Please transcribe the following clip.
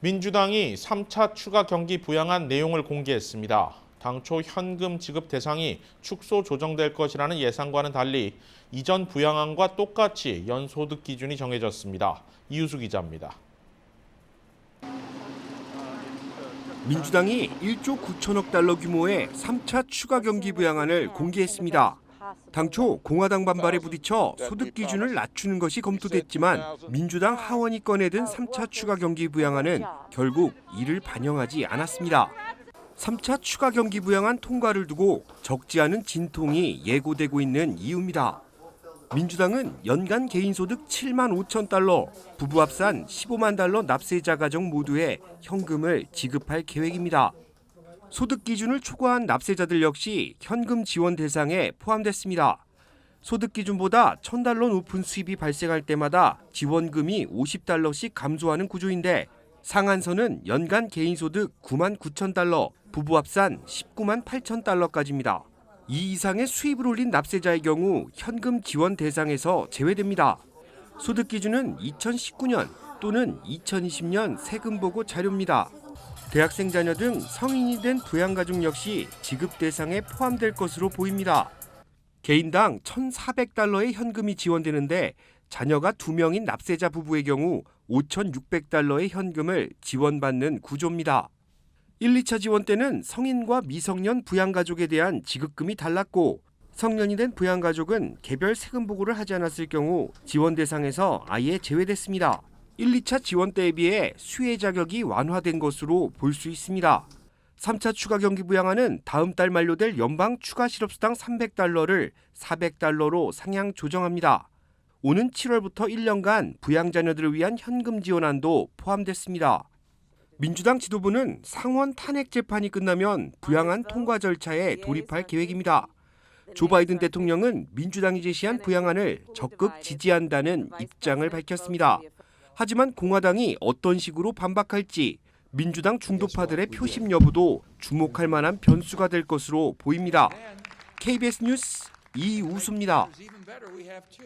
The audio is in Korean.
민주당이 3차 추가 경기 부양안 내용을 공개했습니다. 당초 현금 지급 대상이 축소 조정될 것이라는 예상과는 달리 이전 부양안과 똑같이 연소득 기준이 정해졌습니다. 이유수 기자입니다. 민주당이 1조 9천억 달러 규모의 3차 추가 경기 부양안을 공개했습니다. 당초 공화당 반발에 부딪혀 소득 기준을 낮추는 것이 검토됐지만 민주당 하원이 꺼내든 3차 추가 경기 부양안은 결국 이를 반영하지 않았습니다. 3차 추가 경기 부양안 통과를 두고 적지 않은 진통이 예고되고 있는 이유입니다. 민주당은 연간 개인소득 7만 5천 달러, 부부 합산 15만 달러 납세자 가정 모두에 현금을 지급할 계획입니다. 소득 기준을 초과한 납세자들 역시 현금 지원 대상에 포함됐습니다. 소득 기준보다 1,000달러 높은 수입이 발생할 때마다 지원금이 50달러씩 감소하는 구조인데 상한선은 연간 개인소득 9만 9천 달러, 부부 합산 19만 8천 달러까지입니다. 이 이상의 수입을 올린 납세자의 경우 현금 지원 대상에서 제외됩니다. 소득 기준은 2019년 또는 2020년 세금 보고 자료입니다. 대학생 자녀 등 성인이 된 부양가족 역시 지급 대상에 포함될 것으로 보입니다. 개인당 1,400달러의 현금이 지원되는데 자녀가 2명인 납세자 부부의 경우 5,600달러의 현금을 지원받는 구조입니다. 1, 2차 지원 때는 성인과 미성년 부양가족에 대한 지급금이 달랐고 성년이 된 부양가족은 개별 세금 보고를 하지 않았을 경우 지원 대상에서 아예 제외됐습니다. 1, 2차 지원 때에 비해 수혜 자격이 완화된 것으로 볼 수 있습니다. 3차 추가 경기 부양안은 다음 달 만료될 연방 추가 실업수당 300달러를 400달러로 상향 조정합니다. 오는 7월부터 1년간 부양자녀들을 위한 현금 지원안도 포함됐습니다. 민주당 지도부는 상원 탄핵 재판이 끝나면 부양안 통과 절차에 돌입할 계획입니다. 조 바이든 대통령은 민주당이 제시한 부양안을 적극 지지한다는 입장을 밝혔습니다. 하지만 공화당이 어떤 식으로 반박할지 민주당 중도파들의 표심 여부도 주목할 만한 변수가 될 것으로 보입니다. KBS 뉴스 이우수입니다.